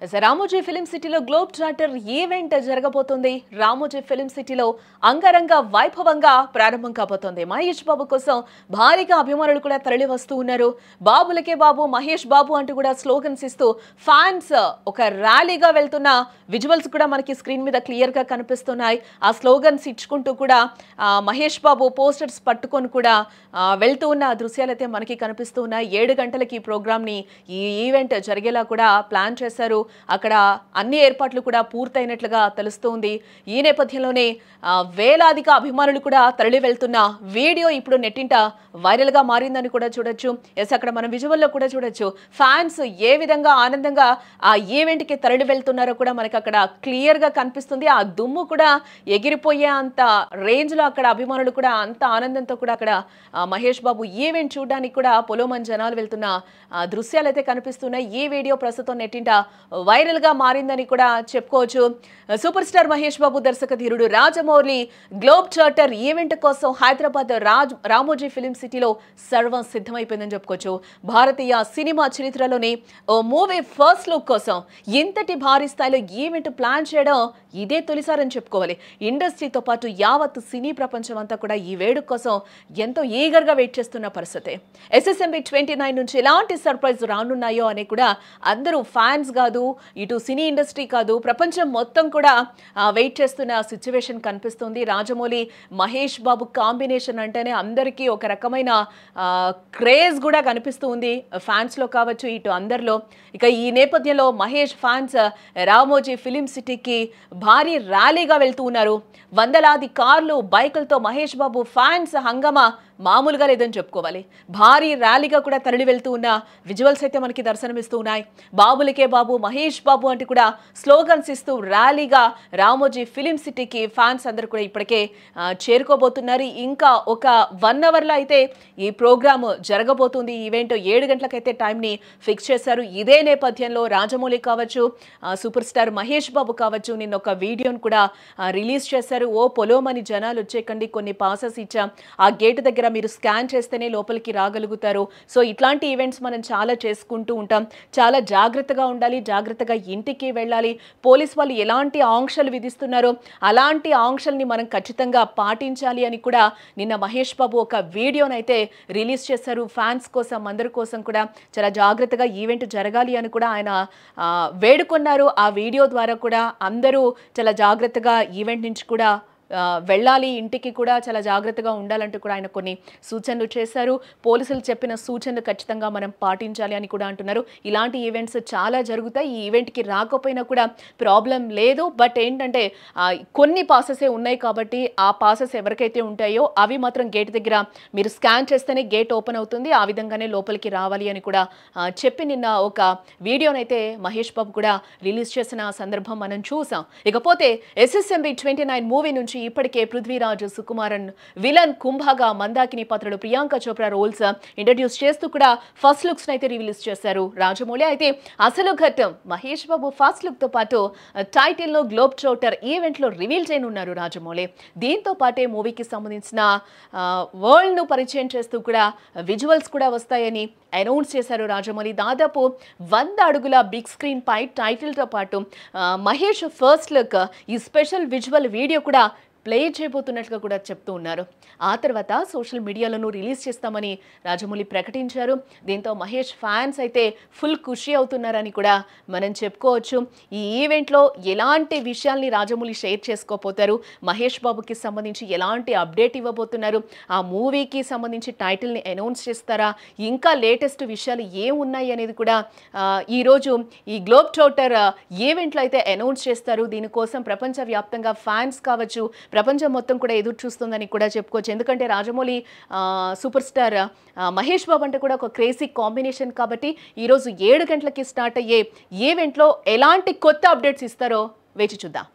Ramoji film సిటీలో globe charter event జరగబోతుంది. Ramoji film సిటీలో అంగరంగ వైభవంగా ప్రారంభం కాబోతోంది. మహేష్ బాబు కోసం భారీగా అభిమానులు కూడా తరలి వస్తూ ఉన్నారు. బాబులకే బాబు, మహేష్ బాబు అంటూ కూడా స్లోగన్స్ ఇస్తూ ఫ్యాన్స్ ఒక ర్యాలీగా వెళ్తున్న విజువల్స్ కూడా మనకి స్క్రీన్ మీద క్లియర్ గా కనిపిస్తున్నాయి. ఆ స్లోగన్స్ ఇచ్చుకుంటూ కూడా మహేష్ బాబు పోస్టర్స్ పట్టుకొని కూడా వెళ్తూ ఉన్న దృశ్యాలు అయితే మనకి కనిపిస్తూ ఉన్నాయి. 7 గంటలకి ఈ ప్రోగ్రామ్ ని, ఈ ఈవెంట్ జరిగేలా కూడా ప్లాన్ చేశారు. అక్కడ అన్ని ఏర్పాట్లు కూడా పూర్తయినట్లుగా తెలుస్తోంది. ఈ నేపథ్యంలోనే వేలాదిగా అభిమానులు కూడా తరలి వెళ్తున్న వీడియో ఇప్పుడు నెట్టింట వైరల్ గా మారిందని కూడా చూడొచ్చు. ఎస్, అక్కడ మనం విజువల్లో కూడా చూడొచ్చు. ఫ్యాన్స్ ఏ విధంగా ఆనందంగా ఆ ఈవెంట్ కి తరలి వెళ్తున్నారో కూడా మనకి అక్కడ క్లియర్ గా కనిపిస్తుంది. ఆ దుమ్ము కూడా ఎగిరిపోయే అంత రేంజ్ లో అక్కడ అభిమానులు కూడా అంత ఆనందంతో కూడా అక్కడ మహేష్ బాబు ఈవెంట్ చూడడానికి కూడా పొలోమన్ జనాలు వెళ్తున్న దృశ్యాలు అయితే కనిపిస్తున్నాయి. ఈ వీడియో ప్రస్తుతం నెట్టింట వైరల్ గా మారిందని కూడా చెప్పుకోవచ్చు. సూపర్ స్టార్ మహేష్ బాబు దర్శక ధీరుడు రాజమౌళి గ్లోబ్ చార్టర్ ఈవెంట్ కోసం హైదరాబాద్ రామోజీ ఫిలిం సిటీలో సర్వం సిద్ధమైపోయిందని చెప్పుకోవచ్చు. భారతీయ సినిమా చరిత్రలోని ఓ మూవీ ఫస్ట్ లుక్ కోసం ఇంతటి భారీ స్థాయిలో ఈవెంట్ ప్లాన్ చేయడం ఇదే తొలిసారని చెప్పుకోవాలి. ఇండస్ట్రీతో పాటు యావత్ సినీ ప్రపంచం అంతా కూడా ఈ వేడుక కోసం ఎంతో ఈగర్ గా వెయిట్ చేస్తున్న పరిస్థితి. SSMB 29 నుంచి ఎలాంటి సర్ప్రైజ్ రానున్నాయో అని కూడా అందరూ ఫ్యాన్స్ కాదు, ఇటు సినీ ఇండస్ట్రీ కాదు, ప్రపంచం మొత్తం కూడా వెయిట్ చేస్తున్న సిచ్యువేషన్ కనిపిస్తుంది. రాజమౌళి మహేష్ బాబు కాంబినేషన్ అంటేనే అందరికీ ఒక రకమైన క్రేజ్ కూడా కనిపిస్తూ ఉంది, ఫ్యాన్స్ లో కావచ్చు, ఇటు అందరిలో. ఇక ఈ నేపథ్యంలో మహేష్ ఫ్యాన్స్ రామోజీ ఫిలిం సిటీకి భారీ ర్యాలీగా వెళ్తూ ఉన్నారు. వందలాది కార్లు, బైకులతో మహేష్ బాబు ఫ్యాన్స్ హంగామా మామూలుగా లేదని చెప్పుకోవాలి. భారీ ర్యాలీగా కూడా తరలి వెళ్తూ ఉన్న విజువల్స్ అయితే మనకి దర్శనమిస్తూ ఉన్నాయి. బాబులకే బాబు, మహేష్ బాబు అంటూ కూడా స్లోగన్స్ ఇస్తూ ర్యాలీగా రామోజీ ఫిలిం సిటీకి ఫ్యాన్స్ అందరూ కూడా ఇప్పటికే చేరుకోబోతున్నారు. ఇంకా ఒక 1 అవర్లో అయితే ఈ ప్రోగ్రామ్ జరగబోతుంది. ఈవెంట్ 7 గంటలకైతే టైంని ఫిక్స్ చేశారు. ఇదే నేపథ్యంలో రాజమౌళి కావచ్చు, సూపర్ స్టార్ మహేష్ బాబు కావచ్చు, నిన్న ఒక వీడియోను కూడా రిలీజ్ చేశారు. ఓ పొలోమని జనాలు వచ్చేకండి, కొన్ని పాసెస్ ఇచ్చాం, ఆ గేట్ దగ్గర మీరు స్కాన్ చేస్తేనే లోపలికి రాగలుగుతారు. సో ఇట్లాంటి ఈవెంట్స్ మనం చాలా చేసుకుంటూ ఉంటాం. చాలా జాగ్రత్తగా ఉండాలి, జాగ్రత్తగా ఇంటికి వెళ్ళాలి. పోలీస్ వాళ్ళు ఎలాంటి ఆంక్షలు విధిస్తున్నారో అలాంటి ఆంక్షల్ని మనం ఖచ్చితంగా పాటించాలి అని కూడా నిన్న మహేష్ బాబు ఒక వీడియోనైతే రిలీజ్ చేశారు. ఫ్యాన్స్ కోసం, అందరి కోసం కూడా చాలా జాగ్రత్తగా ఈవెంట్ జరగాలి అని కూడా ఆయన వేడుకున్నారు. ఆ వీడియో ద్వారా కూడా అందరూ చాలా జాగ్రత్తగా ఈవెంట్ నుంచి కూడా వెళ్ళాలి, ఇంటికి కూడా చాలా జాగ్రత్తగా ఉండాలంటూ కూడా ఆయన కొన్ని సూచనలు చేశారు. పోలీసులు చెప్పిన సూచనలు ఖచ్చితంగా మనం పాటించాలి అని కూడా అంటున్నారు. ఇలాంటి ఈవెంట్స్ చాలా జరుగుతాయి. ఈ ఈవెంట్కి రాకపోయినా కూడా ప్రాబ్లం లేదు. బట్ ఏంటంటే కొన్ని పాసెసే ఉన్నాయి కాబట్టి ఆ పాసెస్ ఎవరికైతే ఉంటాయో అవి మాత్రం గేట్ దగ్గర మీరు స్కాన్ చేస్తేనే గేట్ ఓపెన్ అవుతుంది, ఆ విధంగానే లోపలికి రావాలి అని కూడా చెప్పి నిన్న ఒక వీడియోనైతే మహేష్ బాబు కూడా రిలీజ్ చేసిన సందర్భం మనం చూసాం. ఇకపోతే SSMB 29 మూవీ నుంచి ఇప్పటికే పృథ్వీరాజ్, సుకుమారన్ విలన్ కుంభగా, మందాకిని పాత్రలు ప్రియాంక చోప్రా రోల్స్ ఇంట్రడ్యూస్ చేస్తూ కూడా ఫస్ట్ లుక్స్ అయితే రిలీజ్ చేశారు రాజమౌళి. అయితే అసలు ఘట్టం మహేష్ బాబు ఫస్ట్ లుక్ తో పాటు టైటిల్ ను గ్లోబ్ చార్టర్ ఈవెంట్ లో రివీల్ చేయనున్నారు రాజమౌళి. దీంతో పాటే మూవీకి సంబంధించిన వరల్డ్ ను పరిచయం చేస్తూ కూడా విజువల్స్ కూడా వస్తాయని అనౌన్స్ చేశారు రాజమౌళి. దాదాపు 100 అడుగుల బిగ్ స్క్రీన్ పై టైటిల్ తో పాటు మహేష్ ఫస్ట్ లుక్, ఈ స్పెషల్ విజువల్ వీడియో కూడా ప్లే చేయబోతున్నట్లుగా కూడా చెప్తూ ఉన్నారు. ఆ తర్వాత సోషల్ మీడియాలోనూ రిలీజ్ చేస్తామని రాజమౌళి ప్రకటించారు. దీంతో మహేష్ ఫ్యాన్స్ అయితే ఫుల్ ఖుషి అవుతున్నారని కూడా మనం చెప్పుకోవచ్చు. ఈ ఈవెంట్లో ఎలాంటి విషయాల్ని రాజమౌళి షేర్ చేసుకోపోతారు, మహేష్ బాబుకి సంబంధించి ఎలాంటి అప్డేట్ ఇవ్వబోతున్నారు, ఆ మూవీకి సంబంధించి టైటిల్ని అనౌన్స్ చేస్తారా, ఇంకా లేటెస్ట్ విషయాలు ఏమున్నాయి అనేది కూడా ఈరోజు ఈ గ్లోబ్ చార్టర్ ఈవెంట్లో అయితే అనౌన్స్ చేస్తారు. దీనికోసం ప్రపంచవ్యాప్తంగా ఫ్యాన్స్ కావచ్చు, ప్రపంచం మొత్తం కూడా ఎదురు చూస్తుందని కూడా చెప్పుకోవచ్చు. ఎందుకంటే రాజమౌళి సూపర్ స్టార్ మహేష్ బాబు అంటే కూడా ఒక క్రేజీ కాంబినేషన్ కాబట్టి ఈరోజు 7 గంటలకి స్టార్ట్ అయ్యే ఈవెంట్లో ఎలాంటి కొత్త అప్డేట్స్ ఇస్తారో వేచి చూద్దాం.